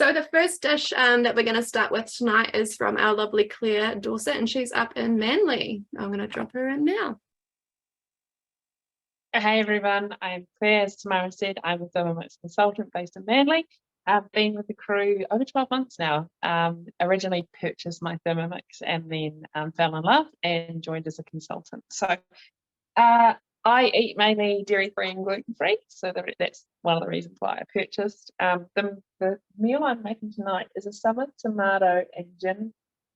So the first dish that we're going to start with tonight is from our lovely Claire Dorset, and she's up in Manly. I'm going to drop her in now. Hey everyone, I'm Claire. As Tamara said, I'm a Thermomix consultant based in Manly. I've been with the crew over 12 months now. Originally purchased my Thermomix and then fell in love and joined as a consultant. So I eat mainly dairy-free and gluten-free, so that's one of the reasons why I purchased. The meal I'm making tonight is a summer tomato and gin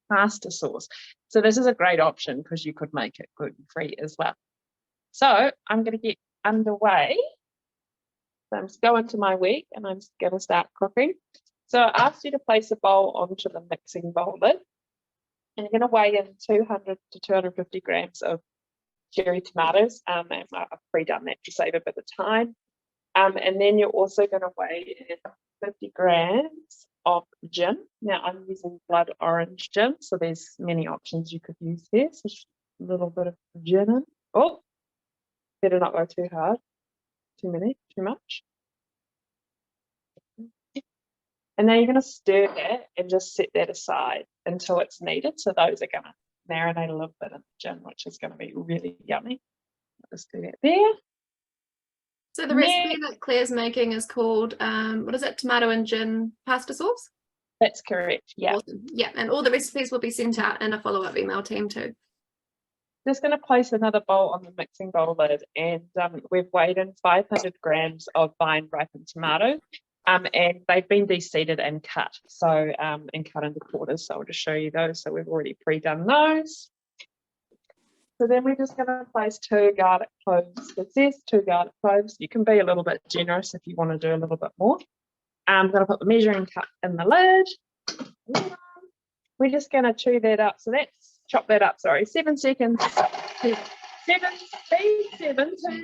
pasta sauce. So this is a great option because you could make it gluten-free as well. So I'm going to get underway. So I'm just going to my wheat and I'm just going to start cooking. So I asked you to place a bowl onto the mixing bowl lid, and you're going to weigh in 200 to 250 grams of cherry tomatoes, and I've pre-done that to save a bit of time. And then you're also going to weigh in 50 grams of gin. Now I'm using blood orange gin, so there's many options you could use here. So a little bit of gin in. Oh, better not go too hard, too much. And then you're going to stir that and just set that aside until it's needed. So those are going to marinate a little bit in the gin, which is going to be really yummy. I'll just do that there. So the recipe that Claire's making is called, what is it, tomato and gin pasta sauce? That's correct, yeah. Awesome. Yeah, and all the recipes will be sent out in a follow-up email team too. Just going to place another bowl on the mixing bowl lid, and we've weighed in 500 grams of vine ripened tomatoes, and they've been de-seeded and cut, so and cut into quarters. So I'll just show you those. So we've already pre-done those. So then we're just going to place 2 garlic cloves. It says 2 garlic cloves. You can be a little bit generous if you want to do a little bit more. I'm going to put the measuring cup in the lid. We're just going to chew that up. So that's chop that up. Sorry, 7 seconds. 2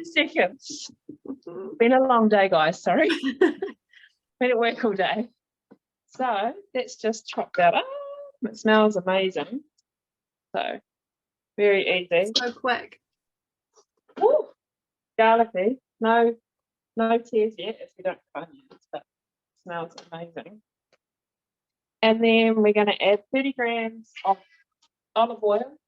seconds. Been a long day, guys. Sorry. Been at work all day. So let's just chop that up. It smells amazing. So very easy. So quick. Ooh, garlicky. No tears yet if you don't put onions, but it smells amazing. And then we're going to add 30 grams of olive oil.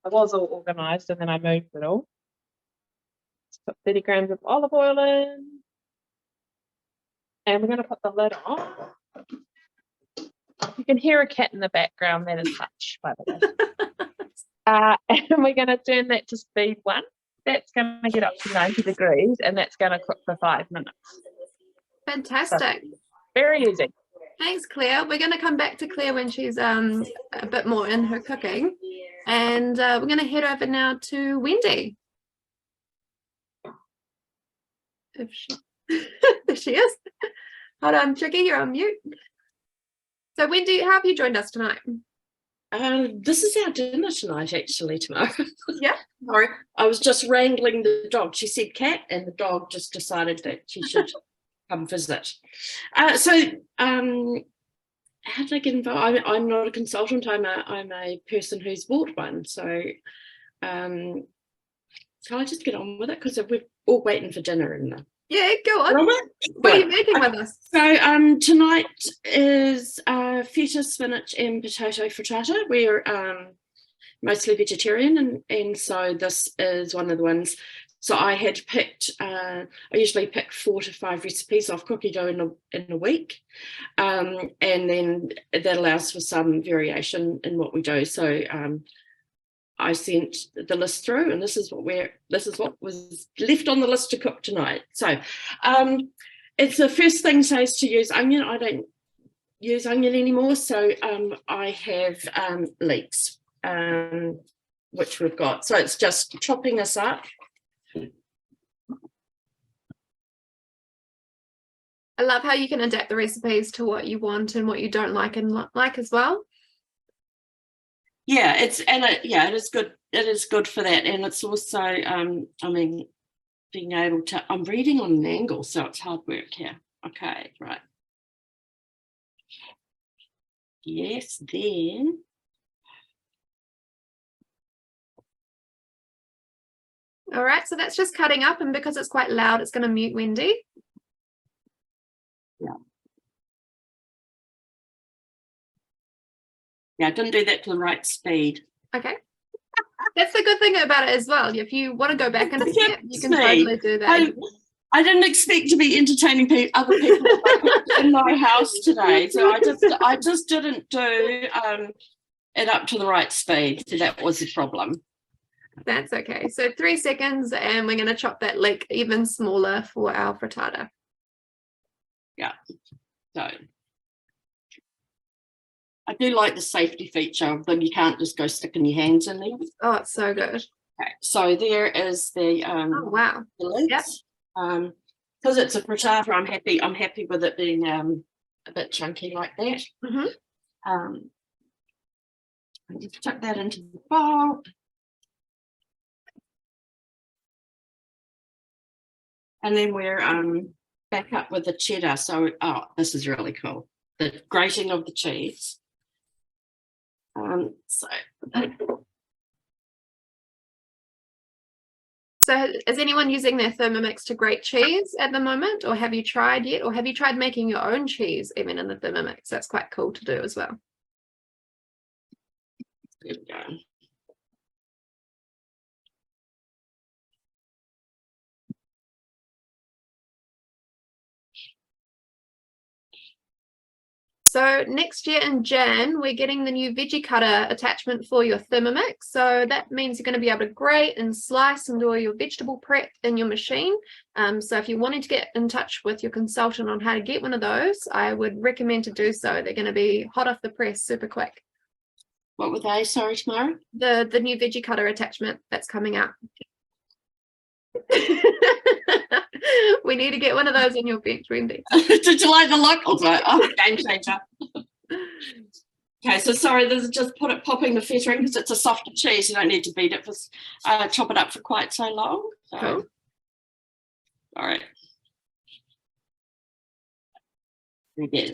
I was all organised and then I moved it all. Let's put 30 grams of olive oil in. And we're going to put the lid on. You can hear a cat in the background. That is Hutch, by the way. And we're going to turn that to speed 1. That's going to get up to 90 degrees, and that's going to cook for 5 minutes. Fantastic. So, very easy. Thanks, Claire. We're going to come back to Claire when she's a bit more in her cooking. And we're going to head over now to Wendy. If she... there she is. Hold on, Chicky, you're on mute. So Wendy, how have you joined us tonight? This is our dinner tonight, actually, tomorrow. Yeah. Sorry, I was just wrangling the dog. She said cat, and the dog just decided that she should come visit. How did I get involved? I'm not a consultant. I'm a person who's bought one. So, shall I just get on with it? Because we're all waiting for dinner, and yeah, go on. What are you making with us? So tonight is feta, spinach and potato frittata. We're mostly vegetarian, and so this is one of the ones. So I had picked, I usually pick 4 to 5 recipes off cookie dough in a week, and then that allows for some variation in what we do. So I sent the list through, and this is what was left on the list to cook tonight. So it's the first thing says to use onion. I don't use onion anymore, so I have leeks, which we've got. So it's just chopping this up. I love how you can adapt the recipes to what you want and what you don't like and like as well. Yeah, it is good. It is good for that, and it's also, I mean, being able to. I'm reading on an angle, so it's hard work here. Okay, right. Yes, then. All right, so that's just cutting up, and because it's quite loud, it's going to mute Wendy. Yeah, I didn't do that to the right speed. Okay. That's the good thing about it as well. If you want to go back in a step, you can Speed. totally do that. I didn't expect to be entertaining other people in my house today, so I just didn't do it up to the right speed. So that was the problem. That's okay. So 3 seconds, and we're going to chop that leek even smaller for our frittata. Yeah. So I do like the safety feature of them. You can't just go sticking your hands in there. Oh, it's so good. Okay, so there is the Oh wow. the lids. Yep. Because it's a frittata, I'm happy with it being a bit chunky like that. Mm-hmm. I just chuck that into the bowl. And then we're back up with the cheddar. So this is really cool. The grating of the cheese. So is anyone using their Thermomix to grate cheese at the moment, or have you tried yet, or have you tried making your own cheese even in the Thermomix? That's quite cool to do as well. There we go. So next year in Jan, we're getting the new veggie cutter attachment for your Thermomix. So that means you're going to be able to grate and slice and do all your vegetable prep in your machine. So if you wanted to get in touch with your consultant on how to get one of those, I would recommend to do so. They're going to be hot off the press, super quick. What were they? Sorry, Tamara? The new veggie cutter attachment that's coming out. We need to get one of those in your bench, Wendy. Did you like the look? Oh, game changer. Okay, so sorry, this is just popping the feta in because it's a softer cheese. You don't need to beat it for chop it up for quite so long. So, Cool. All right. Again.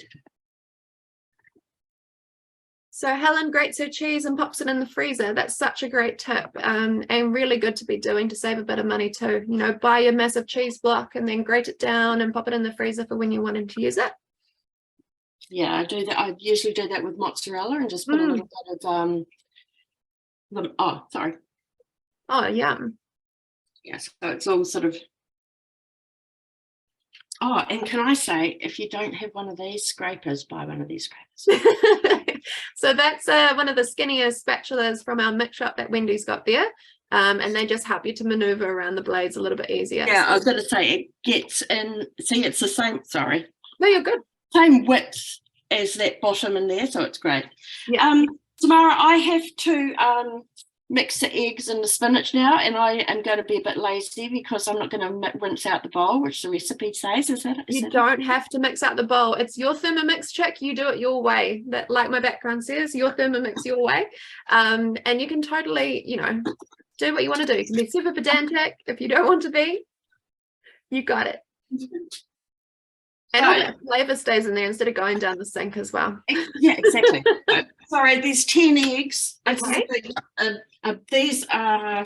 So Helen grates her cheese and pops it in the freezer. That's such a great tip, and really good to be doing to save a bit of money too. You know, buy your massive cheese block and then grate it down and pop it in the freezer for when you're wanting to use it. Yeah, I do that. I usually do that with mozzarella and just put a little bit of sorry. Oh, yum. Yeah, so it's all sort of. Oh, and can I say, if you don't have one of these scrapers, buy one of these scrapers. So that's one of the skinnier spatulas from our mix shop that Wendy's got there. And they just help you to maneuver around the blades a little bit easier. Yeah, I was going to say it gets in. See, it's the same. Sorry. No, you're good. Same width as that bottom in there, so it's great. Yeah. Tamara, I have to mix the eggs and the spinach now, and I am going to be a bit lazy because I'm not going to rinse out the bowl, which the recipe says. You don't have to mix out the bowl. It's your Thermomix, chick. You do it your way. That, like my background says, your Thermomix your way. And you can totally, you know, do what you want to do. You can be super pedantic if you don't want to be. You got it. And all that flavour stays in there instead of going down the sink as well. Yeah, exactly. Sorry, there's 10 eggs. Okay. These are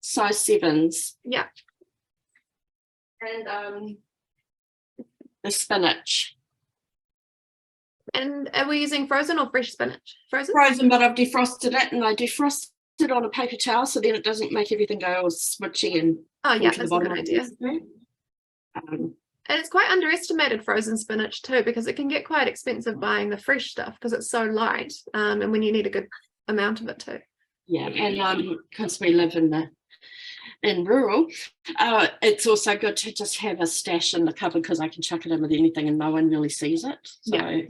size 7s. Yeah. And the spinach. And are we using frozen or fresh spinach? Frozen? Frozen, but I've defrosted it, and I defrost it on a paper towel so then it doesn't make everything go all switchy and oh yeah, that's a good idea. And it's quite underestimated, frozen spinach too, because it can get quite expensive buying the fresh stuff because it's so light, and when you need a good amount of it too. Yeah, and because we live in rural, it's also good to just have a stash in the cupboard because I can chuck it in with anything and no one really sees it. So, yeah.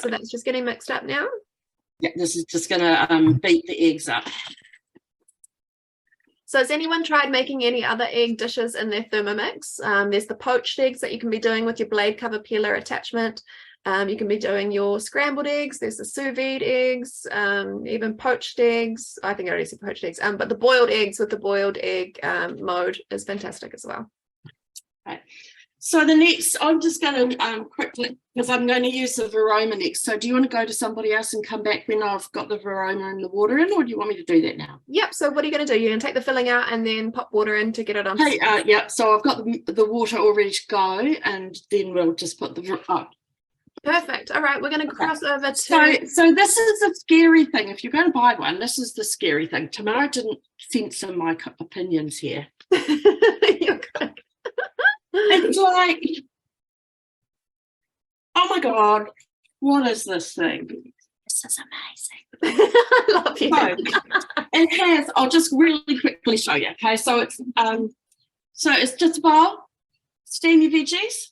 So that's just getting mixed up now? Yeah, this is just going to beat the eggs up. So has anyone tried making any other egg dishes in their Thermomix? There's the poached eggs that you can be doing with your blade cover peeler attachment. You can be doing your scrambled eggs. There's the sous vide eggs, even poached eggs. I think I already said poached eggs, but the boiled eggs with the boiled egg mode is fantastic as well. Right. So the next, I'm just going to quickly, because I'm going to use the Varoma next. So do you want to go to somebody else and come back when I've got the Varoma and the water in, or do you want me to do that now? Yep. So what are you going to do? You're going to take the filling out and then pop water in to get it on. Hey, yeah. So I've got the water all ready to go, and then we'll just put the Perfect. All right, we're going to cross over to. So this is a scary thing. If you're going to buy one, this is the scary thing. Tamara didn't censor my opinions here. You're good. It's like, oh my God, what is this thing? This is amazing. I love you. So it has, I'll just really quickly show you. Okay, so it's just a bowl, steam your veggies,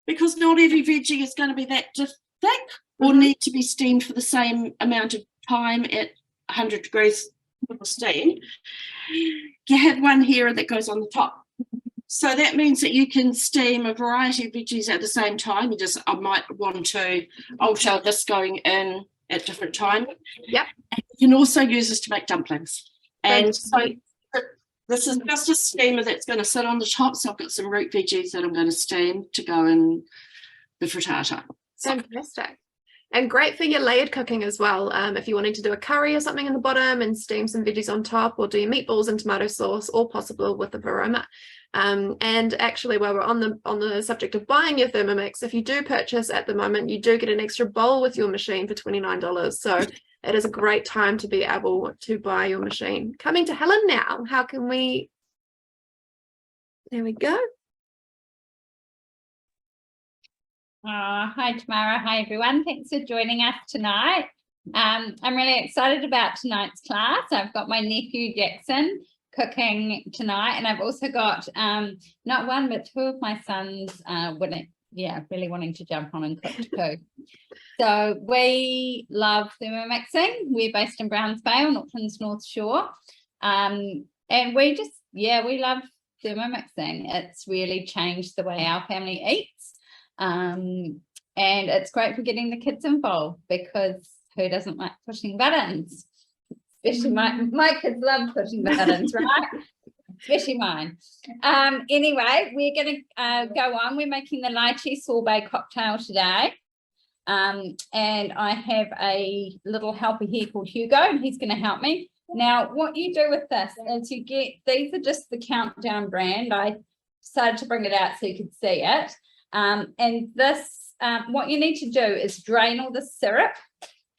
because not every veggie is going to be that thick or need to be steamed for the same amount of time at 100 degrees of steam. You have one here that goes on the top. So that means that you can steam a variety of veggies at the same time. I might want to alter this going in at different time. Yep. And you can also use this to make dumplings. And so this is just a steamer that's going to sit on the top. So I've got some root veggies that I'm going to steam to go in the frittata. Fantastic. And great for your layered cooking as well. If you're wanting to do a curry or something in the bottom and steam some veggies on top, or do your meatballs and tomato sauce, all possible with the Varoma. And actually, while we're on the subject of buying your Thermomix, if you do purchase at the moment, you do get an extra bowl with your machine for $29. So it is a great time to be able to buy your machine. Coming to Helen now. How can we? There we go. Hi Tamara, hi everyone. Thanks for joining us tonight. I'm really excited about tonight's class. I've got my nephew Jackson cooking tonight, and I've also got not one but two of my sons really wanting to jump on and cook too. So we love thermomixing. We're based in Browns Bay on Auckland's North Shore, and we love thermomixing. It's really changed the way our family eats. And it's great for getting the kids involved, because who doesn't like pushing buttons? Especially my kids love pushing buttons, right? Especially mine. Anyway, we're going to go on. We're making the lychee sorbet cocktail today. And I have a little helper here called Hugo, and he's going to help me. Now, what you do with this is you get, these are just the Countdown brand. I decided to bring it out so you could see it. And this, what you need to do is drain all the syrup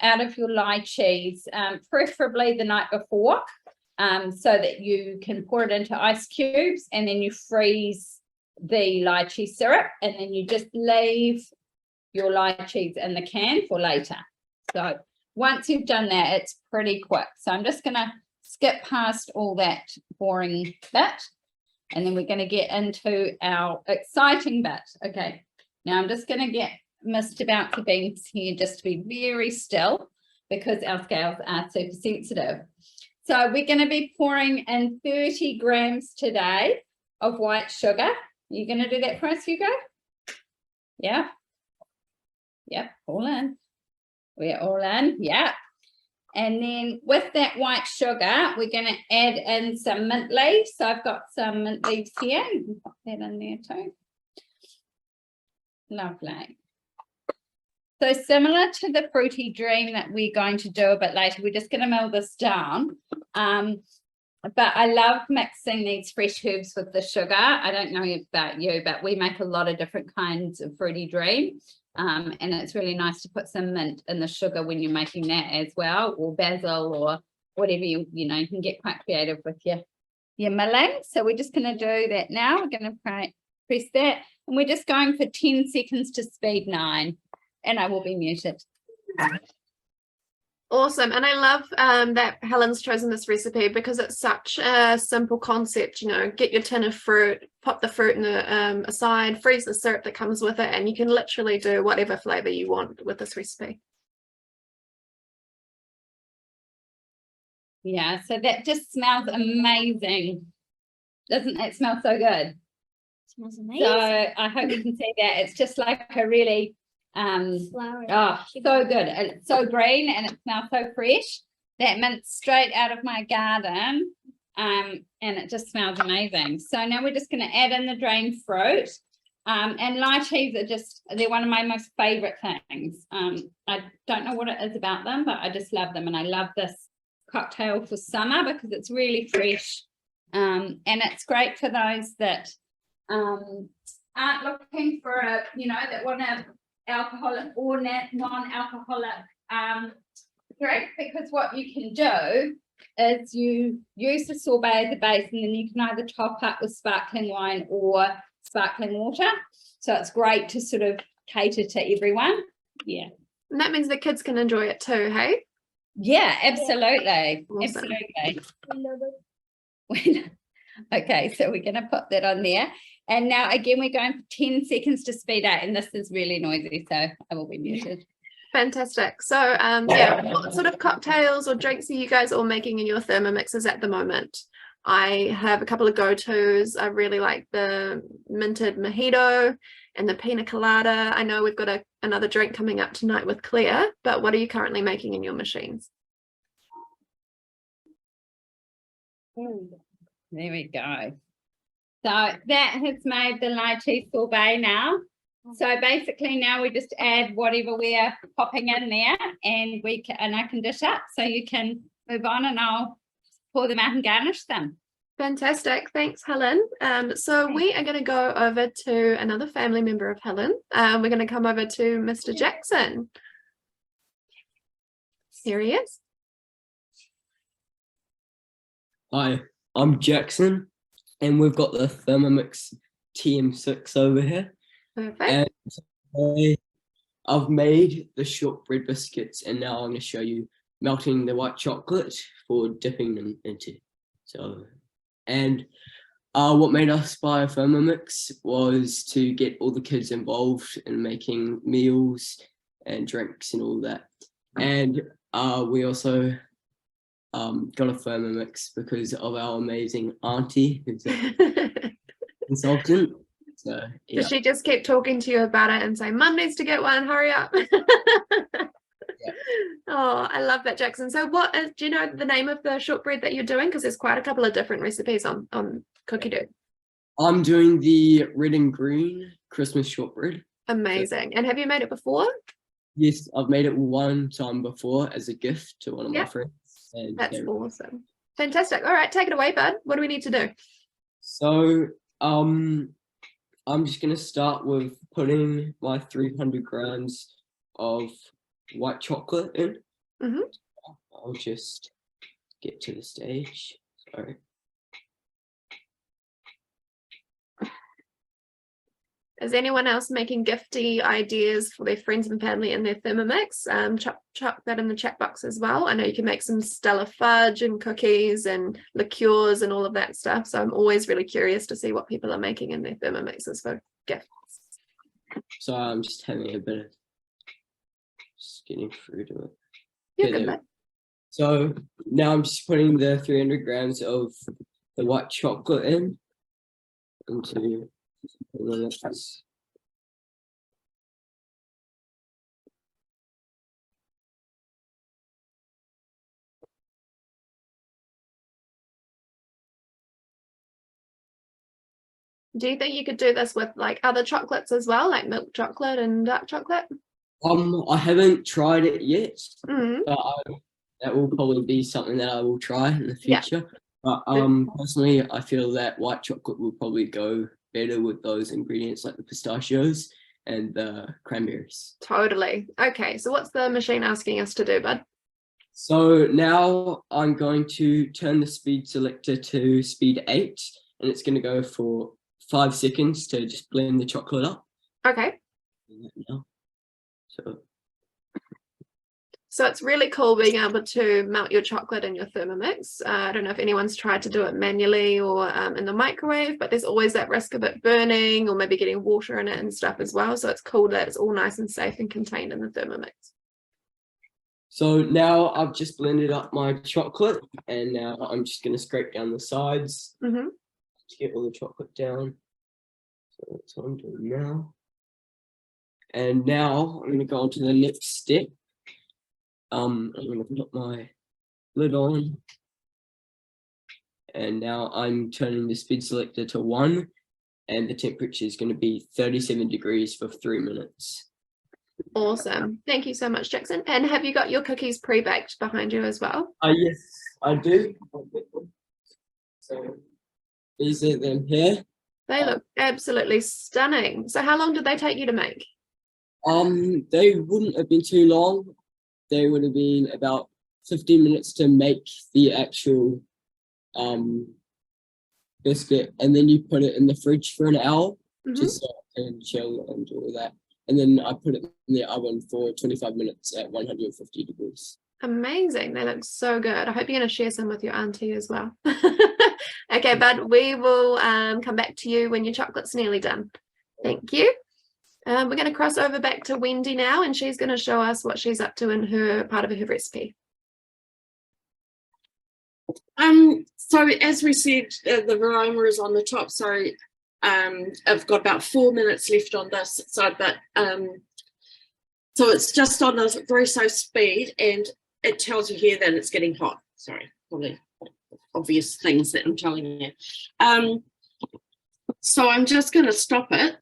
out of your lychees, preferably the night before, so that you can pour it into ice cubes, and then you freeze the lychee syrup, and then you just leave your lychees in the can for later. So once you've done that, it's pretty quick. So I'm just going to skip past all that boring bit. And then we're going to get into our exciting bit. Okay, now I'm just going to get Mr. Bouncy Beans here just to be very still, because our scales are super sensitive. So we're going to be pouring in 30 grams today of white sugar. Are you going to do that for us, Hugo? Yeah. Yep, all in. We're all in, yeah. And then with that white sugar, we're going to add in some mint leaves. So I've got some mint leaves here. You can put that in there too. Lovely. So similar to the fruity dream that we're going to do a bit later, we're just going to mill this down. But I love mixing these fresh herbs with the sugar. I don't know about you, but we make a lot of different kinds of fruity dream. And it's really nice to put some mint in the sugar when you're making that as well, or basil, or whatever you can get quite creative with your milling. So we're just going to do that now. We're going to press that, and we're just going for 10 seconds to speed 9, and I will be muted. Awesome. And I love that Helen's chosen this recipe, because it's such a simple concept. Get your tin of fruit, pop the fruit in the aside, freeze the syrup that comes with it, and you can literally do whatever flavor you want with this recipe. Yeah, so that just smells amazing. Doesn't it smell so good? It smells amazing. So I hope you can see that. It's just like a really Flowery. oh, so good. It's so green and it smells so fresh. That mint's straight out of my garden. and it just smells amazing. So now we're just going to add in the drained fruit. And lychees are they're one of my most favorite things. I don't know what it is about them, but I just love them. And I love this cocktail for summer because it's really fresh. And it's great for those that aren't looking for that want an alcoholic or non-alcoholic drink, because what you can do is you use the sorbet as a base, and then you can either top up with sparkling wine or sparkling water. So it's great to sort of cater to everyone. Yeah. And that means the kids can enjoy it too, hey? Yeah, absolutely. Awesome. Absolutely. Okay, so we're going to put that on there. And now again, we're going for 10 seconds to speed out, and this is really noisy, so I will be muted. Fantastic. So yeah, what sort of cocktails or drinks are you guys all making in your Thermomixes at the moment? I have a couple of go-tos. I really like the minted mojito and the pina colada. I know we've got another drink coming up tonight with Claire, but what are you currently making in your machines? There we go. So that has made the lychee sorbet now. So basically now we just add whatever we're popping in there, and I can dish up, so you can move on, and I'll pour them out and garnish them. Fantastic. Thanks, Helen. So we are going to go over to another family member of Helen. We're going to come over to Mr. Jackson. Here he is. Hi, I'm Jackson, and we've got the Thermomix TM6 over here. Perfect. And I've made the shortbread biscuits, and now I'm going to show you melting the white chocolate for dipping them into. So, and what made us buy a Thermomix was to get all the kids involved in making meals and drinks and all that. And we also got a Thermomix because of our amazing auntie, who's a consultant. So, yeah. Does she just keep talking to you about it and say, Mum needs to get one, hurry up? Yeah. Oh, I love that, Jackson. So do you know the name of the shortbread that you're doing? Because there's quite a couple of different recipes on Cookie Dough. I'm doing the red and green Christmas shortbread. Amazing. And have you made it before? Yes, I've made it one time before as a gift to one of my friends. And that's awesome. Fantastic. All right, take it away, bud. What do we need to do? So, I'm just going to start with putting my 300 grams of white chocolate in. Mm-hmm. I'll just get to the stage. Sorry. Is anyone else making gifty ideas for their friends and family in their Thermomix? Chuck that in the chat box as well. I know you can make some Stella fudge and cookies and liqueurs and all of that stuff. So I'm always really curious to see what people are making in their Thermomixes for gifts. So I'm just having a bit of just getting through to it. You're good, mate. So now I'm just putting the 300 grams of the white chocolate in into this. Do you think you could do this with like other chocolates as well, like milk chocolate and dark chocolate? I haven't tried it yet, Mm-hmm. but that will probably be something that I will try in the future. Yeah. But personally, I feel that white chocolate will probably go better with those ingredients like the pistachios and the cranberries. Totally. Okay, so what's the machine asking us to do, bud? So now I'm going to turn the speed selector to speed 8, and it's going to go for 5 seconds to just blend the chocolate up. Okay. Now. So it's really cool being able to melt your chocolate in your Thermomix. I don't know if anyone's tried to do it manually or in the microwave, but there's always that risk of it burning or maybe getting water in it and stuff as well. So it's cool that it's all nice and safe and contained in the Thermomix. So now I've just blended up my chocolate, and now I'm just going to scrape down the sides Mm-hmm. to get all the chocolate down. So that's what I'm doing now. And now I'm going to go on to the next step. I'm going to put my lid on, and now I'm turning the speed selector to 1, and the temperature is going to be 37 degrees for 3 minutes. Awesome. Thank you so much, Jackson. And have you got your cookies pre-baked behind you as well? Yes, I do. So these are them here. They look absolutely stunning. So how long did they take you to make? They wouldn't have been too long. They would have been about 15 minutes to make the actual biscuit, and then you put it in the fridge for an hour just so it can chill and do all that. And then I put it in the oven for 25 minutes at 150 degrees. Amazing. They look so good. I hope you're going to share some with your auntie as well. Okay, bud, we will come back to you when your chocolate's nearly done. Thank you. We're going to cross over back to Wendy now, and she's going to show us what she's up to in her part of her recipe. So as we said, the varoma is on the top, so I've got about 4 minutes left on this side, but so it's just on the very slow speed, and it tells you here that it's getting hot. Sorry, probably obvious things that I'm telling you. So I'm just going to stop it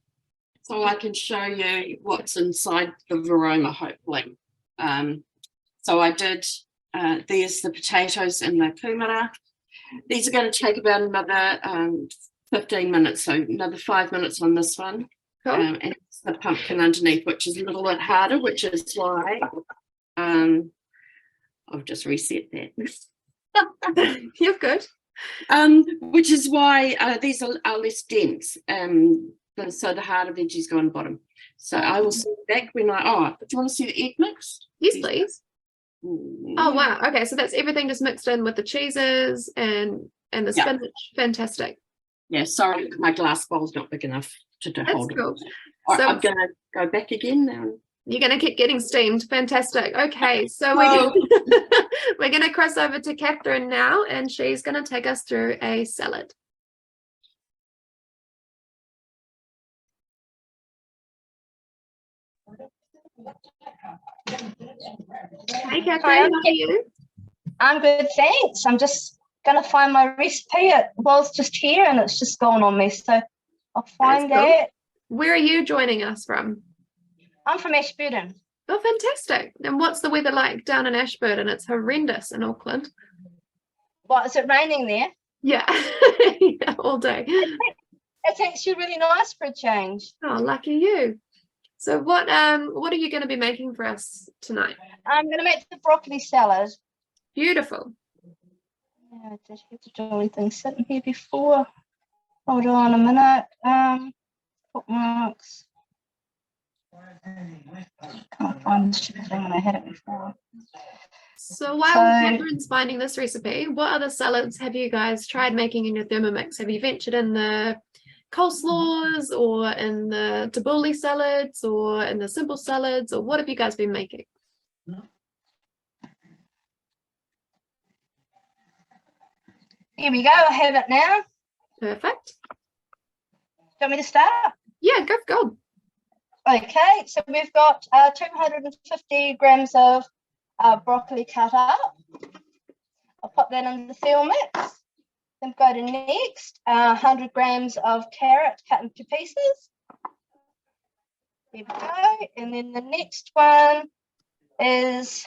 so I can show you what's inside the varoma, hopefully. So I did, there's the potatoes and the kumara. These are going to take about another 15 minutes, so another 5 minutes on this one. Cool. And it's the pumpkin underneath, which is a little bit harder, which is why I've just reset that. You're good. Which is why these are less dense. So the harder veggies go on the bottom. So I will see back when do you want to see the egg mix? Yes, please. Oh, wow. Okay, so that's everything just mixed in with the cheeses and the spinach. Fantastic. Yeah, sorry, my glass bowl's not big enough to hold Cool. it. All right, So I'm going to go back again now. you're going to keep getting steamed. Fantastic. Okay, so we're going to cross over to Catherine now, and she's going to take us through a salad. Hey, Catherine, Hi, how are you? I'm good, thanks. I'm just going to find my recipe. It's just here and it's just gone on me, so I'll find That's cool. that. Where are you joining us from? I'm from Ashburton. Oh, fantastic. And what's the weather like down in Ashburton? It's horrendous in Auckland. What, is it raining there? Yeah, yeah, all day. It's actually really nice for a change. Oh, lucky you. So what are you going to be making for us tonight? I'm going to make the broccoli salad. Beautiful. Yeah, I did have to do everything sitting here before. Hold on a minute. Bookmarks. Can't find the stupid thing when I had it before. So while Catherine's finding this recipe, what other salads have you guys tried making in your Thermomix? Have you ventured in the coleslaws or in the tabbouleh salads or in the simple salads, or what have you guys been making? Here we go. I have it now. Perfect. Do you want me to start? Yeah, go for gold. Okay, so we've got 250 grams of broccoli cut up. I'll put that in the Thermomix. Then go to next, 100 grams of carrot cut into pieces. There we go. And then the next one is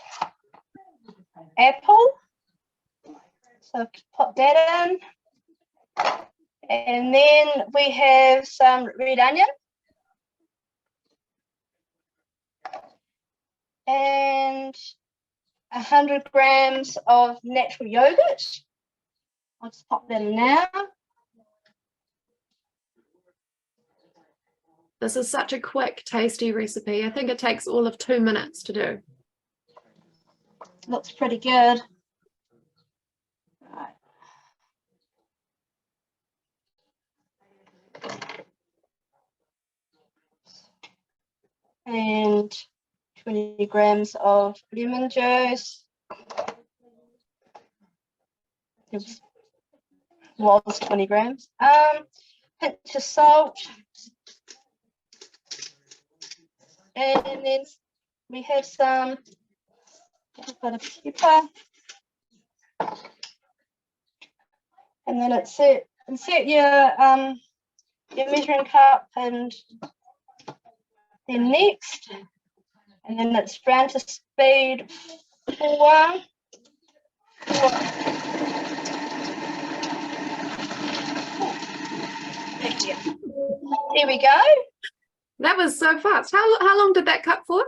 apple. So put that in. And then we have some red onion. And 100 grams of natural yogurt. I'll just pop that in now. This is such a quick, tasty recipe. I think it takes all of 2 minutes to do. Looks pretty good. Right. And 20 grams of lemon juice. It was 20 grams. Pinch of salt. And then we have some little bit of pepper. And then insert your measuring cup, and then next, and then it's round to speed 4. There we go. That was so fast. How long did that cut for?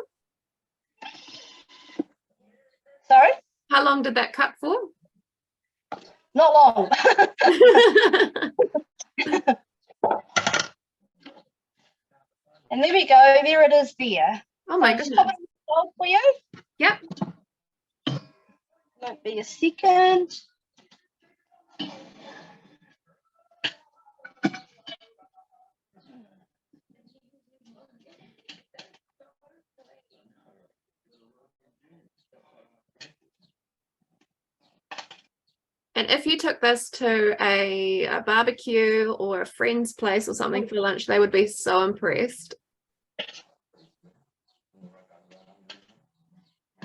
Sorry, How long did that cut for? not long. And there we go. There it is there. Oh my I'll just goodness. pop it in the bowl for you. Yep. Won't be a second. And if you took this to a barbecue or a friend's place or something for lunch, they would be so impressed.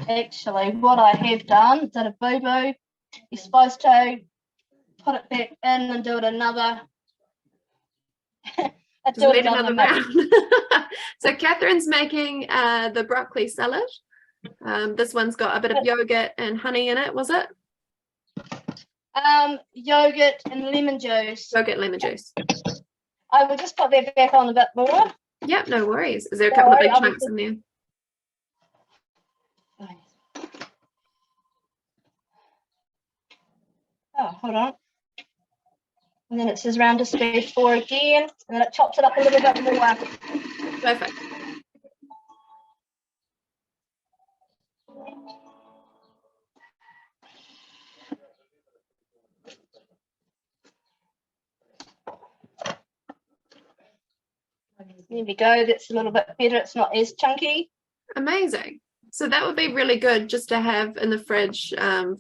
Actually, what I have done is that a boo-boo, you're supposed to put it back in and do it another. Just wait another round. So Catherine's making the broccoli salad. This one's got a bit of yogurt and honey in it, was it? Yogurt and lemon juice. Yogurt and lemon juice. I will just put that back on a bit more. Yep, no worries. Is there a couple of big chunks in there? Oh, hold on. And then it says round to speed 4 again, and then it chops it up a little bit more. Perfect. There we go. That's a little bit better. It's not as chunky. Amazing. So that would be really good just to have in the fridge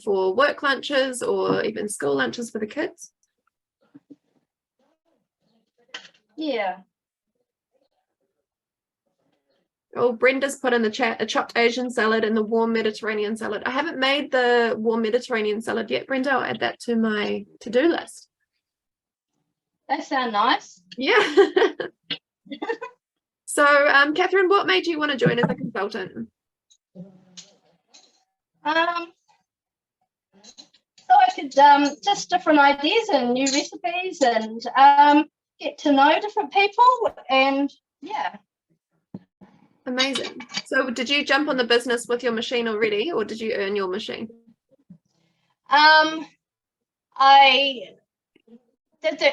for work lunches or even school lunches for the kids. Yeah. Oh, Brenda's put in the chat a chopped Asian salad and the warm Mediterranean salad. I haven't made the warm Mediterranean salad yet, Brenda. I'll add that to my to-do list. They sound nice. Yeah. So, Catherine, what made you want to join as a consultant? So I could just different ideas and new recipes and get to know different people, and yeah. Amazing. So did you jump on the business with your machine already, or did you earn your machine? I did the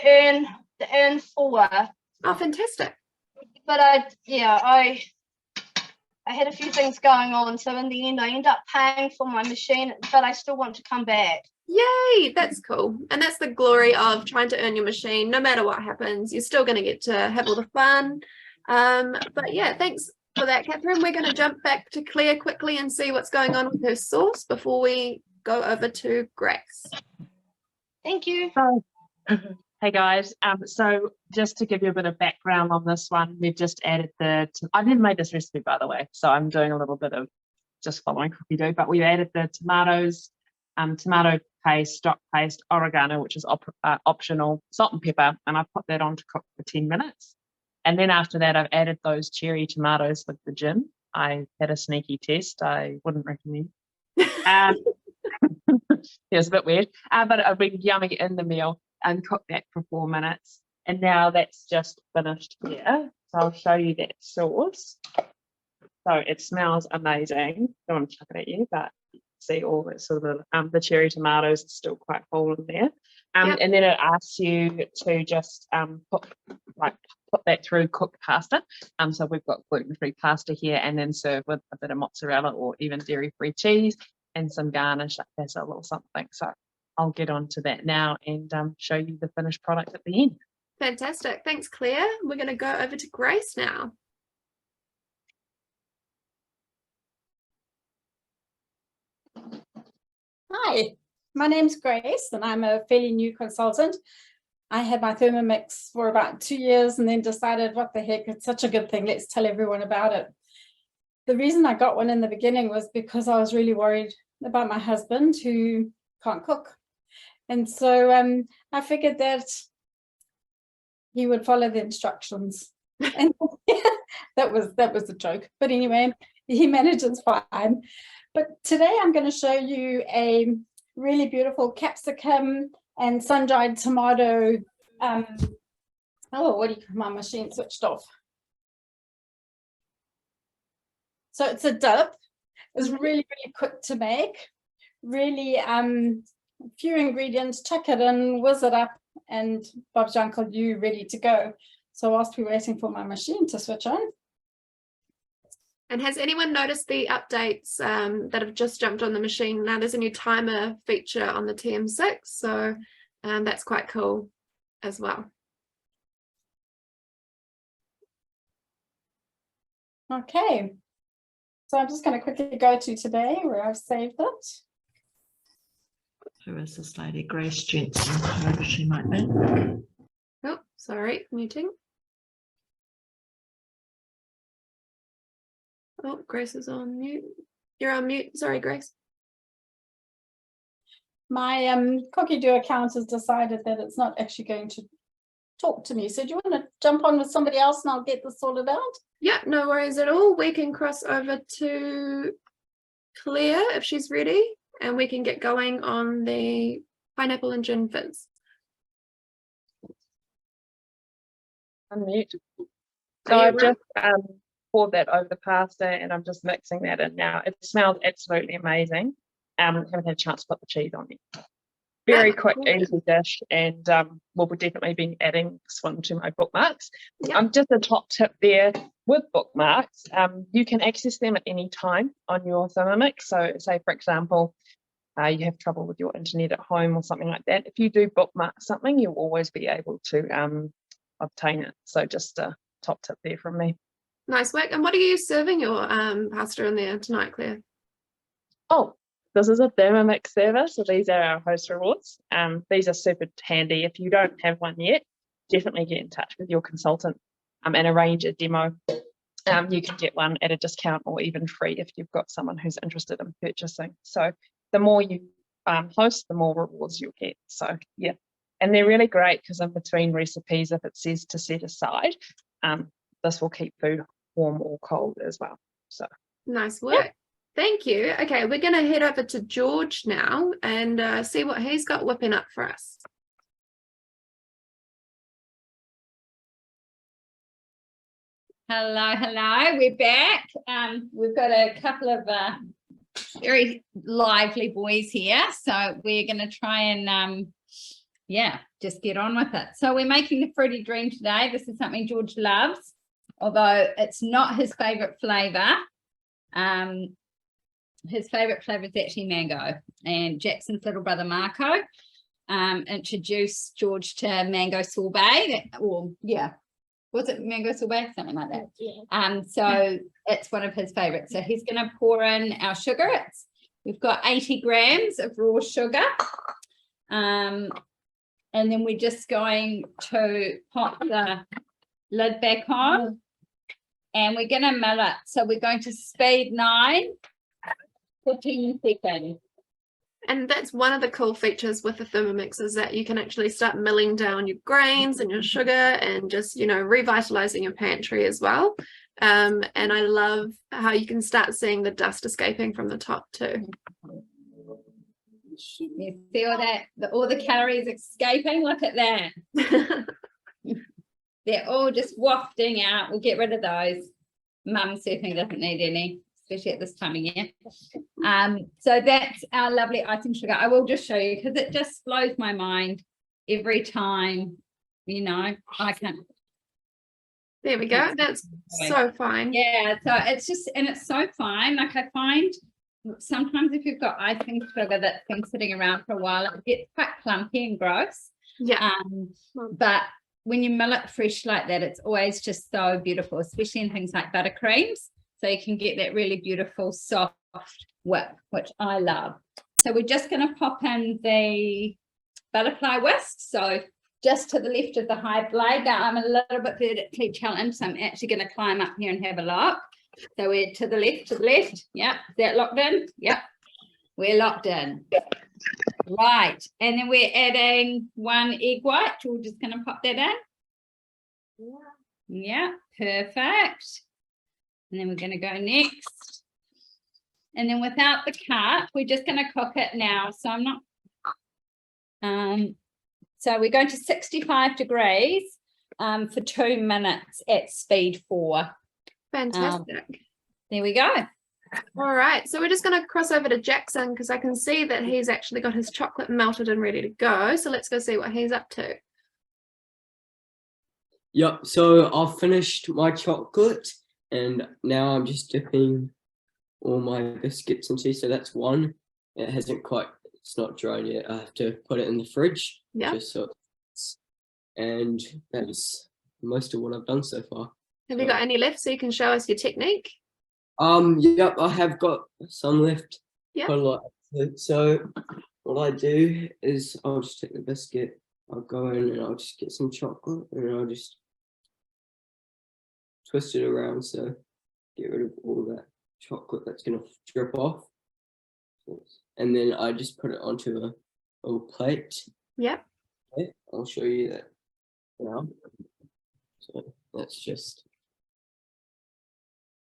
earn 4. Oh, fantastic. But I had a few things going on, so in the end I ended up paying for my machine, but I still want to come back. Yay, that's cool. And that's the glory of trying to earn your machine. No matter what happens, you're still going to get to have all the fun. But yeah, thanks for that, Catherine. We're going to jump back to Claire quickly and see what's going on with her sauce before we go over to Grace. Thank you. Hey guys, so just to give you a bit of background on this one, we've just added I didn't make this recipe, by the way, so I'm doing a little bit of just following cookie dough, but we've added the tomatoes, tomato paste, stock paste, oregano, which is optional, salt and pepper, and I put that on to cook for 10 minutes. And then after that, I've added those cherry tomatoes with the gin. I had a sneaky test. I wouldn't recommend. It was a bit weird, but I've been yummy in the meal and cook that for 4 minutes. And now that's just finished here. So I'll show you that sauce. So it smells amazing. Don't want to chuck it at you, but you can see all that sort of the cherry tomatoes are still quite whole in there. Yep. And then it asks you to just put that through cooked pasta. So we've got gluten-free pasta here, and then serve with a bit of mozzarella or even dairy-free cheese and some garnish like basil or something. So I'll get on to that now and show you the finished product at the end. Fantastic. Thanks, Claire. We're going to go over to Grace now. Hi, my name's Grace and I'm a fairly new consultant. I had my Thermomix for about 2 years and then decided, what the heck, it's such a good thing, let's tell everyone about it. The reason I got one in the beginning was because I was really worried about my husband who can't cook. And so I figured that he would follow the instructions. And that was the joke. But anyway, he manages fine. But today I'm going to show you a really beautiful capsicum and sun-dried tomato. What do you call my machine switched off? So it's a dip. It's really, really quick to make. Really few ingredients, chuck it in, whiz it up, and Bob's your uncle, you ready to go. So whilst we're waiting for my machine to switch on. And has anyone noticed the updates that have just jumped on the machine? Now there's a new timer feature on the TM6, so that's quite cool as well. Okay, so I'm just going to quickly go to today where I've saved it. Who is this lady? Grace Jensen, whoever she might be. Oh, sorry, muting. Oh, Grace is on mute. You're on mute. Sorry, Grace. My Cookie Do account has decided that it's not actually going to talk to me. So do you want to jump on with somebody else and I'll get this sorted out? Yeah, no worries at all. We can cross over to Claire if she's ready, and we can get going on the pineapple and gin fizz. Unmute. So Are you I've just poured that over the pasta and I'm just mixing that in now. It smells absolutely amazing. Haven't had a chance to put the cheese on it. Very quick, easy dish, and we'll definitely be adding this one to my bookmarks. Yep. Just a top tip there with bookmarks, you can access them at any time on your Thermomix. So say, for example, you have trouble with your internet at home or something like that. If you do bookmark something, you'll always be able to obtain it. So just a top tip there from me. Nice work. And what are you serving your pasta in there tonight, Claire? Oh, this is a Thermomix server, so these are our host rewards. These are super handy. If you don't have one yet, definitely get in touch with your consultant and arrange a demo. You can get one at a discount or even free if you've got someone who's interested in purchasing. So the more you host, the more rewards you'll get. So yeah, and they're really great because in between recipes, if it says to set aside, this will keep food warm or cold as well. So nice work. Yeah. Thank you. Okay, we're going to head over to George now and see what he's got whipping up for us. Hello, we're back. We've got a couple of very lively boys here, so we're going to try and just get on with it. So we're making the fruity dream today. This is something George loves, although it's not his favorite flavor. His favorite flavor is actually mango, and Jackson's little brother Marco introduced George to mango sorbet, was it mango sorbet, something like that? Yeah. So it's one of his favorites. So he's going to pour in our sugar. We've got 80 grams of raw sugar, and then we're just going to pop the lid back on, and we're going to mill it. So we're going to speed 9. 15 seconds. And that's one of the cool features with the Thermomix, is that you can actually start milling down your grains and your sugar and just, revitalizing your pantry as well. And I love how you can start seeing the dust escaping from the top too. You see all that, all the calories escaping? Look at that. They're all just wafting out. We'll get rid of those. Mum certainly doesn't need any, especially at this time of year. So that's our lovely icing sugar. I will just show you because it just blows my mind every time, I can't. There we go. That's so fine. Yeah, so it's just, and it's so fine. Like I find sometimes if you've got icing sugar that's been sitting around for a while, it gets quite clumpy and gross. Yeah. But when you mill it fresh like that, it's always just so beautiful, especially in things like buttercreams. So you can get that really beautiful soft whip, which I love. So we're just going to pop in the butterfly whisk. So just to the left of the high blade. Now I'm a little bit vertically challenged, so I'm actually going to climb up here and have a look. So we're to the left, Yep. Is that locked in? Yep. We're locked in. Right, and then we're adding 1 egg white. We're just going to pop that in. Yeah, perfect. And then we're going to go next. And then without the cut, we're just going to cook it now. So I'm not. So we're going to 65 degrees for 2 minutes at speed 4. Fantastic. There we go. All right, so we're just going to cross over to Jackson because I can see that he's actually got his chocolate melted and ready to go. So let's go see what he's up to. Yep, so I've finished my chocolate and now I'm just dipping all my biscuits into, so that's one. It hasn't quite, it's not dried yet. I have to put it in the fridge. Yeah. Just so and that is most of what I've done so far. Have you got any left so you can show us your technique? Yep, I have got some left. Yeah. Quite a lot. So what I do is I'll just take the biscuit, I'll go in and I'll just get some chocolate and I'll just twist it around, so get rid of all that chocolate that's gonna drip off. And then I just put it onto a little plate. Yep. Okay, I'll show you that now. So that's just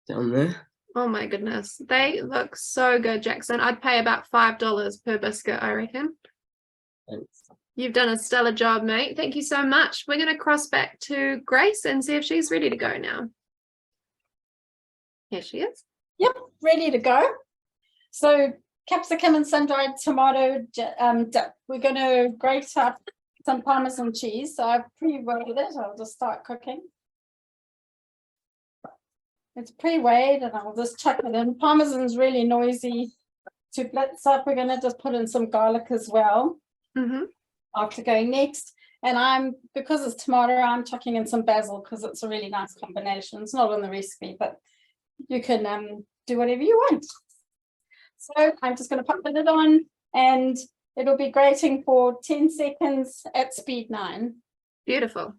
down there. Oh my goodness, they look so good, Jackson. I'd pay about $5 per biscuit, I reckon. Thanks. You've done a stellar job, mate. Thank you so much. We're going to cross back to Grace and see if she's ready to go now. Here she is. Yep, ready to go. So capsicum and sun-dried tomato dip. We're going to grate up some Parmesan cheese. So I've pre-weighed it. I'll just start cooking. It's pre-weighed and I'll just chuck it in. Parmesan's really noisy to blitz up. We're going to just put in some garlic as well. After going next. And because it's tomato, I'm chucking in some basil because it's a really nice combination. It's not on the recipe, but you can do whatever you want. So I'm just going to put the lid on and it'll be grating for 10 seconds at speed 9. Beautiful.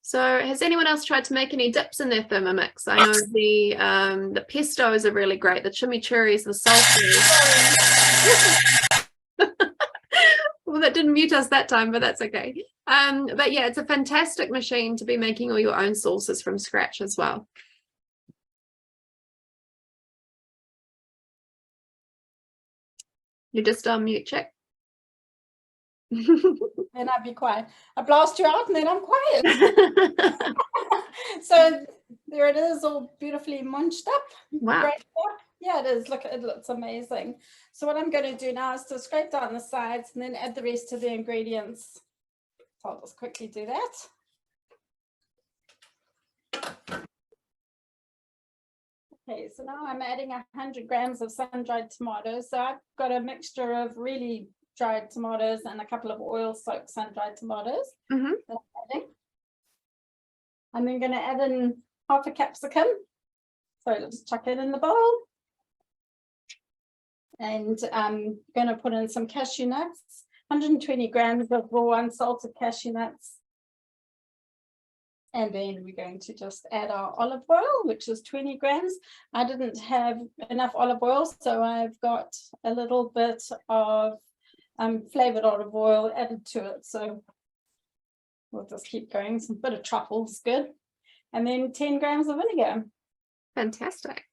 So has anyone else tried to make any dips in their Thermomix? I know the pestos are really great, the chimichurris, the salsas. Well, that didn't mute us that time, but that's okay. But yeah, it's a fantastic machine to be making all your own sauces from scratch as well. You're just on mute, check. And I'd be quiet. I blast you out and then I'm quiet. So there it is, all beautifully munched up. Wow. Great. Yeah, it is. Look, it looks amazing. So what I'm going to do now is to scrape down the sides and then add the rest of the ingredients. So I'll just quickly do that. Okay, so now I'm adding 100 grams of sun-dried tomatoes. So I've got a mixture of really dried tomatoes and a couple of oil-soaked sun-dried tomatoes. Mm-hmm. I'm then going to add in half a capsicum. So let's chuck it in the bowl. And I'm going to put in some cashew nuts, 120 grams of raw unsalted cashew nuts. And then we're going to just add our olive oil, which is 20 grams. I didn't have enough olive oil, so I've got a little bit of flavored olive oil added to it. So we'll just keep going. Some bit of truffle is good. And then 10 grams of vinegar. Fantastic.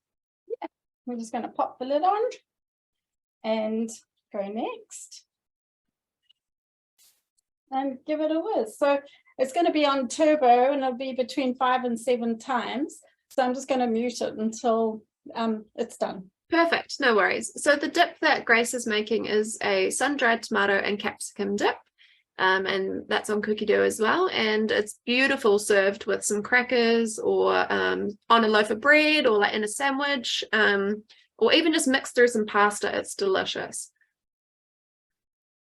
Yeah, we're just going to pop the lid on and go next. And give it a whiz. So it's going to be on turbo and it'll be between 5 and 7 times. So I'm just going to mute it until it's done. Perfect, no worries. So the dip that Grace is making is a sun-dried tomato and capsicum dip. And that's on cookie dough as well. And it's beautiful served with some crackers or on a loaf of bread or like in a sandwich or even just mixed through some pasta. It's delicious.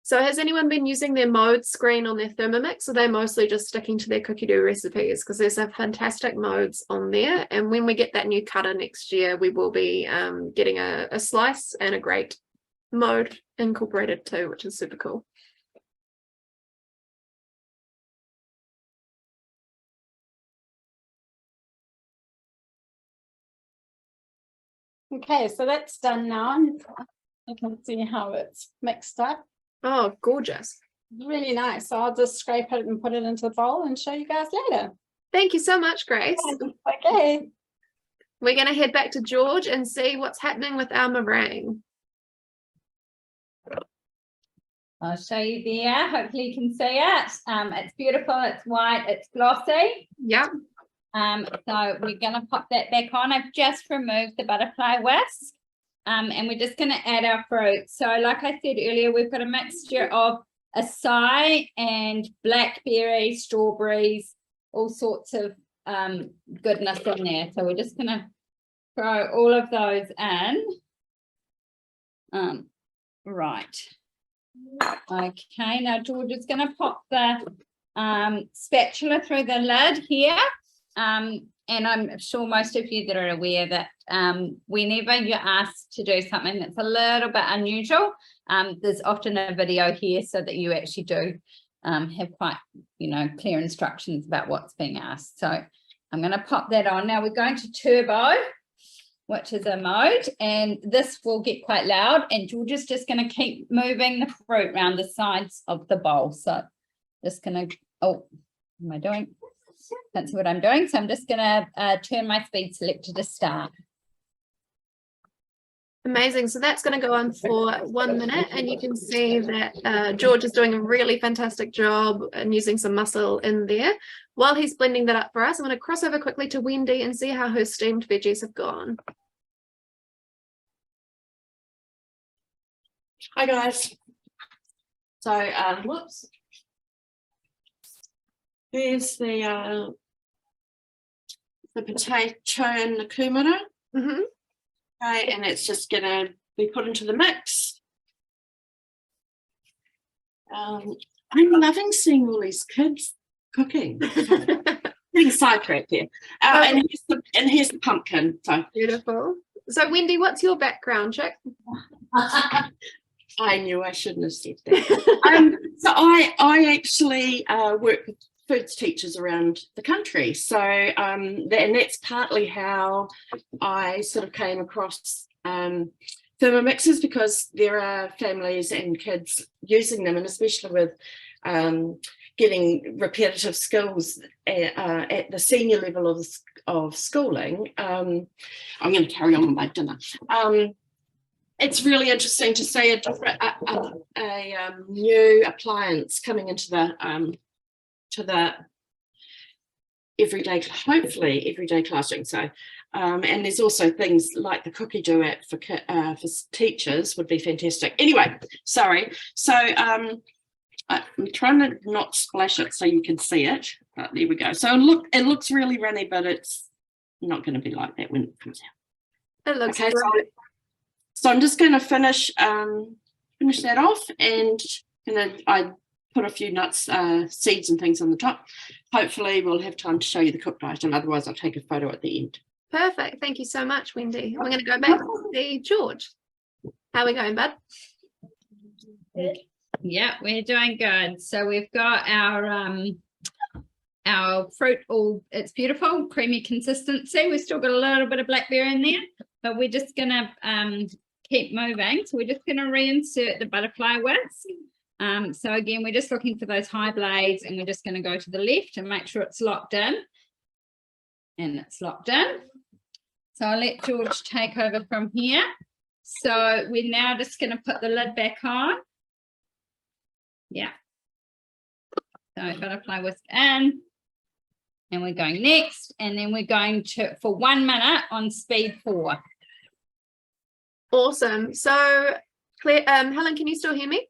So has anyone been using their mode screen on their Thermomix, or are they mostly just sticking to their cookie dough recipes? Because there's some fantastic modes on there. And when we get that new cutter next year, we will be getting a slice and a grate mode incorporated too, which is super cool. Okay, so that's done now. You can see how it's mixed up. Oh, gorgeous. Really nice. So I'll just scrape it and put it into the bowl and show you guys later. Thank you so much, Grace. Okay. We're going to head back to George and see what's happening with our meringue. I'll show you there. Hopefully you can see it. It's beautiful. It's white. It's glossy. Yep. So we're going to pop that back on. I've just removed the butterfly whisk. And we're just going to add our fruit. So like I said earlier, we've got a mixture of acai and blackberry, strawberries, all sorts of goodness in there. So we're just going to throw all of those in. Right. Okay, now George is going to pop the spatula through the lid here. And I'm sure most of you that are aware that whenever you're asked to do something that's a little bit unusual, there's often a video here so that you actually do have quite, clear instructions about what's being asked. So I'm going to pop that on. Now we're going to turbo, which is a mode, and this will get quite loud, and George is just going to keep moving the fruit around the sides of the bowl. So just going to, what am I doing? Can't see what I'm doing, so I'm just going to turn my speed selector to start. Amazing. So that's going to go on for 1 minute, and you can see that George is doing a really fantastic job and using some muscle in there. While he's blending that up for us, I'm going to cross over quickly to Wendy and see how her steamed veggies have gone. Hi guys. So whoops. There's the potato and the kumara. Mm-hmm. Okay, and it's just gonna be put into the mix. I'm loving seeing all these kids cooking. Getting sidetracked here. And here's the pumpkin. So beautiful. So Wendy, what's your background, chick? I knew I shouldn't have said that. So I actually work with foods teachers around the country. So and that's partly how I sort of came across Thermomixes, because there are families and kids using them, and especially with getting repetitive skills at the senior level of schooling. I'm going to carry on with my dinner. It's really interesting to see a different, new appliance coming into the everyday, hopefully everyday classroom. So, and there's also things like the cookie duet for teachers would be fantastic. Anyway, sorry. So I'm trying to not splash it so you can see it. But there we go. So it looks really runny, but it's not going to be like that when it comes out. It looks okay. great. So I'm just going to finish that off, and then I put a few nuts, seeds and things on the top. Hopefully we'll have time to show you the cooked item, otherwise I'll take a photo at the end. Perfect. Thank you so much, Wendy. We're going to go back to see George. How are we going, bud? Good. Yeah, we're doing good. So we've got our fruit all, it's beautiful, creamy consistency. We've still got a little bit of blackberry in there, but we're just going to keep moving. So we're just going to reinsert the butterfly whisk. So again, we're just looking for those high blades, and we're just going to go to the left and make sure it's locked in. And it's locked in. So I'll let George take over from here. So we're now just going to put the lid back on. Yeah. So butterfly whisk in. And we're going next. And then we're going to, for 1 minute on speed 4. Awesome. So Claire, Helen, can you still hear me?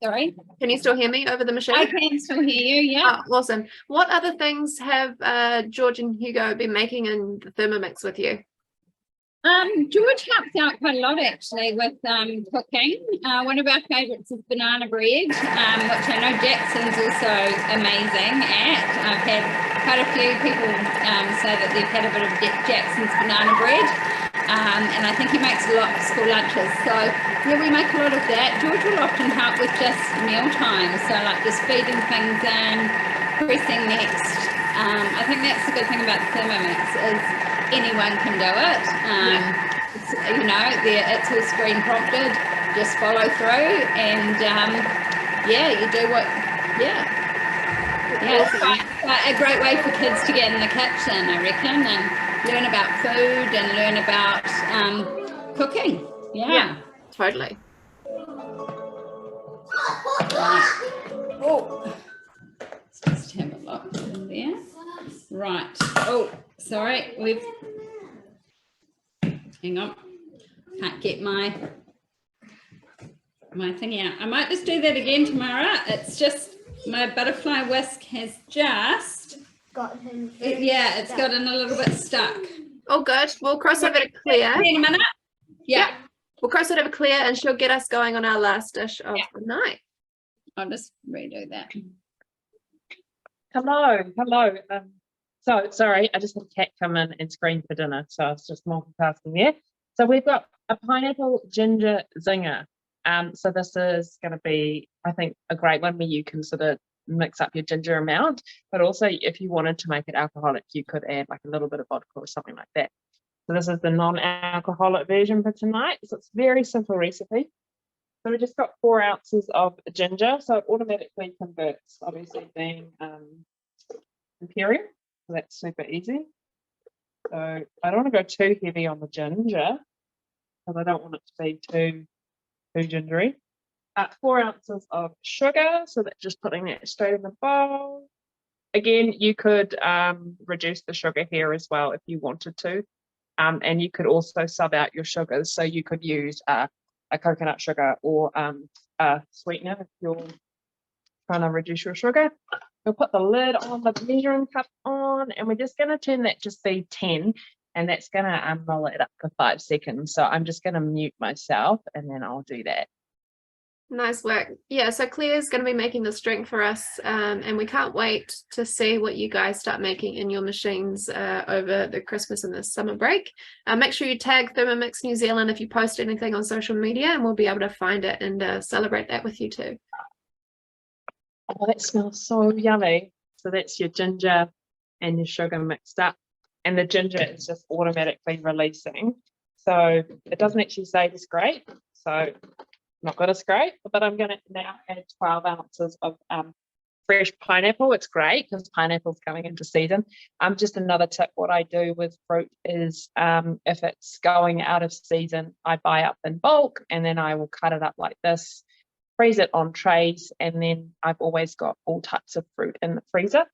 Sorry? Can you still hear me over the machine? I can still hear you, yeah. Oh, awesome. What other things have George and Hugo been making in the Thermomix with you? George helps out quite a lot actually with cooking. One of our favourites is banana bread, which I know Jackson's also amazing at. I've had quite a few people say that they've had a bit of Jackson's banana bread, and I think he makes a lot for school lunches. So yeah, we make a lot of that. George will often help with just meal time, so like just feeding things in, pressing next. I think that's the good thing about the Thermomix is anyone can do it. you know, it's all screen prompted. Just follow through, and yeah, you do what, yeah. Yeah, it's quite a great way for kids to get in the kitchen, I reckon, and learn about food and learn about cooking. Yeah, totally. Right. Oh, let's just have a look in there. Right. Oh, sorry. Hang on. Can't get my thing out. I might just do that again, Tamara. It's just my butterfly whisk has just Gotten it's gotten a little bit stuck. Oh, good. We'll cross over to Claire. In a minute. Yeah. We'll cross it over Claire, and she'll get us going on our last dish of the night. I'll just redo that. Hello. So sorry, I just had a cat come in and scream for dinner, so I was just multitasking there. So we've got a pineapple ginger zinger. So this is going to be, I think, a great one where you can sort of mix up your ginger amount, but also if you wanted to make it alcoholic, you could add like a little bit of vodka or something like that. So this is the non-alcoholic version for tonight. So it's a very simple recipe. So we just got 4 ounces of ginger, so it automatically converts, obviously being imperial, so that's super easy. So I don't want to go too heavy on the ginger because I don't want it to be too gingery. 4 ounces of sugar, so that's just putting that straight in the bowl. Again, you could reduce the sugar here as well if you wanted to, and you could also sub out your sugars, so you could use a coconut sugar or a sweetener if you're trying to reduce your sugar. We'll put the lid on, the measuring cup on, and we're just going to turn that to speed 10, and that's going to roll it up for 5 seconds. So I'm just going to mute myself, and then I'll do that. Nice work. Yeah, so Claire's going to be making this drink for us, and we can't wait to see what you guys start making in your machines over the Christmas and the summer break. Make sure you tag Thermomix New Zealand if you post anything on social media, and we'll be able to find it and celebrate that with you too. Oh, that smells so yummy. So that's your ginger and your sugar mixed up, and the ginger is just automatically releasing. So it doesn't actually say this great, so not got as great, but I'm going to now add 12 ounces of fresh pineapple. It's great because pineapple's coming into season. Just another tip, what I do with fruit is if it's going out of season, I buy up in bulk, and then I will cut it up like this, freeze it on trays, and then I've always got all types of fruit in the freezer,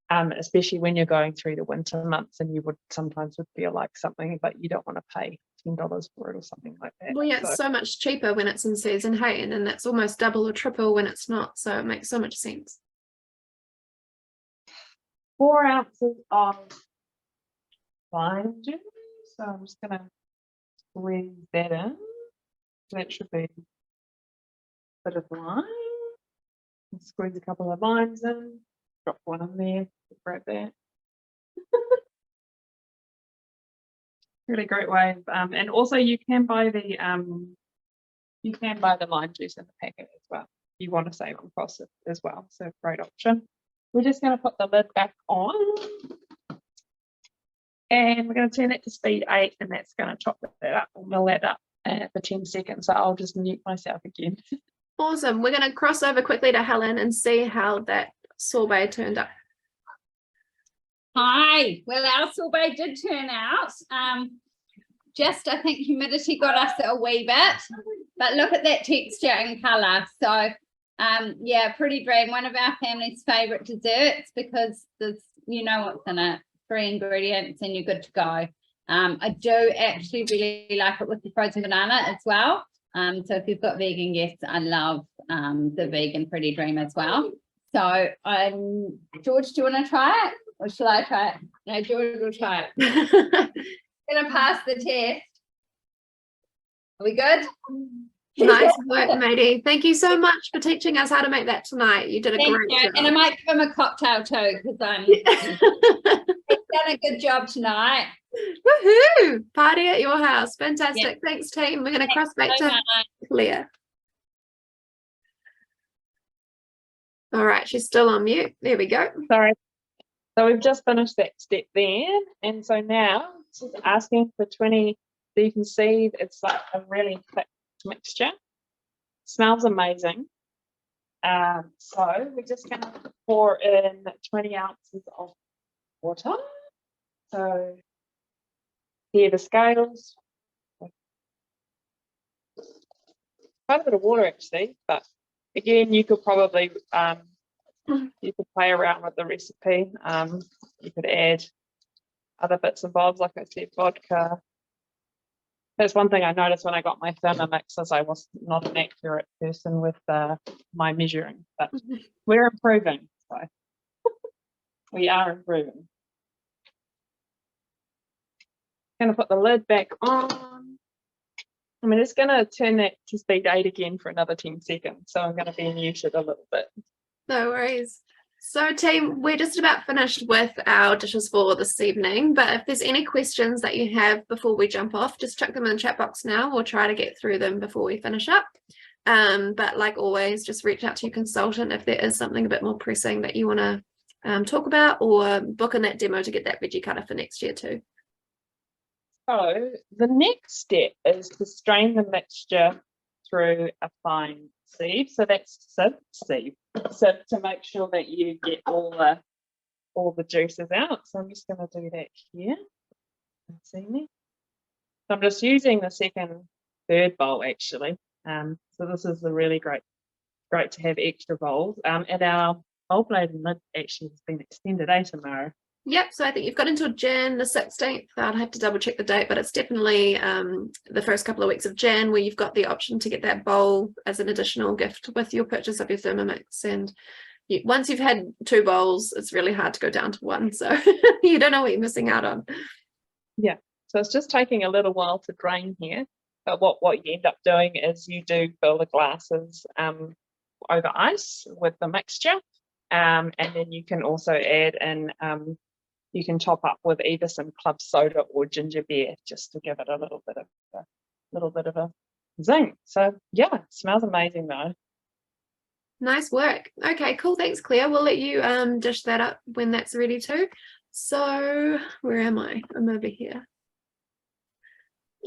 especially when you're going through the winter months, and you would sometimes feel like something, but you don't want to pay $10 for it or something like that. Well, yeah, it's so much cheaper when it's in season, hey, and then that's almost double or triple when it's not, so it makes so much sense. 4 ounces of lime juice, so I'm just going to squeeze that in. That should be a bit of lime. Squeeze a couple of limes in, drop one in there, grab that. Really great way, and also you can buy the lime juice in the packet as well. You want to save on cost as well, so great option. We're just going to put the lid back on, and we're going to turn it to speed 8, and that's going to chop that up or mill that up for 10 seconds. So I'll just mute myself again. Awesome. We're going to cross over quickly to Helen and see how that sorbet turned up. Hi. Well, our sorbet did turn out. Just, I think humidity got us a wee bit, but look at that texture and colour. So, yeah, pretty dream. One of our family's favourite desserts because there's, you know what's in it, 3 ingredients and you're good to go. I do actually really like it with the frozen banana as well. So if you've got vegan guests, I love the vegan pretty dream as well. So, George, do you want to try it? Or shall I try it? No, George will try it. Gonna pass the test. Are we good? Nice work, matey. Thank you so much for teaching us how to make that tonight. You did a great job. And I might give him a cocktail too, because he's done a good job tonight. Woohoo! Party at your house. Fantastic. Yeah. Thanks, team. We're going to cross back to Claire. All right, she's still on mute. There we go. Sorry. So we've just finished that step there, and so now it's just asking for 20 So you can see it's like a really thick mixture. Smells amazing. So we're just going to pour in 20 ounces of water. So here are the scales. Quite a bit of water actually, but again, you could probably you could play around with the recipe. You could add other bits and bobs, like I said, vodka. That's one thing I noticed when I got my Thermomix, is I was not an accurate person with my measuring, but we're improving. So we are improving. Going to put the lid back on. I'm just going to turn that to speed 8 again for another 10 seconds. So I'm going to be muted a little bit. No worries. So team, we're just about finished with our dishes for this evening, but if there's any questions that you have before we jump off, just chuck them in the chat box now. We'll try to get through them before we finish up. But like always, just reach out to your consultant if there is something a bit more pressing that you want to talk about, or book in that demo to get that veggie cutter for next year too. So the next step is to strain the mixture through a fine sieve. So that's sieve to make sure that you get all the juices out. So I'm just going to do that here. See me? So I'm just using the third bowl actually. So this is a really great to have extra bowls. And our bowl blade lid actually has been extended, Tamara? Yep, so I think you've got until Jan the 16th. I'll have to double check the date, but it's definitely the first couple of weeks of Jan where you've got the option to get that bowl as an additional gift with your purchase of your Thermomix. And once you've had 2 bowls, it's really hard to go down to 1. So you don't know what you're missing out on. Yeah, so it's just taking a little while to drain here. But what you end up doing is you do fill the glasses over ice with the mixture. And then you can also add in you can top up with either some club soda or ginger beer just to give it a little bit of a zing. So yeah, it smells amazing though. Nice work. Okay, cool. Thanks, Claire. We'll let you dish that up when that's ready too. So where am I? I'm over here.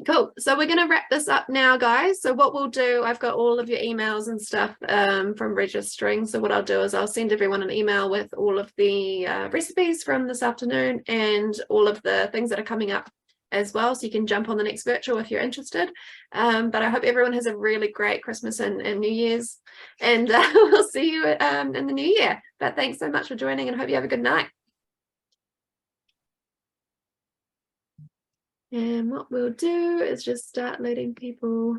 Cool. So we're going to wrap this up now, guys. So what we'll do, I've got all of your emails and stuff from registering. So what I'll do is I'll send everyone an email with all of the recipes from this afternoon and all of the things that are coming up as well. So you can jump on the next virtual if you're interested. But I hope everyone has a really great Christmas and New Year's. And we'll see you in the new year. But thanks so much for joining and hope you have a good night. And what we'll do is just start letting people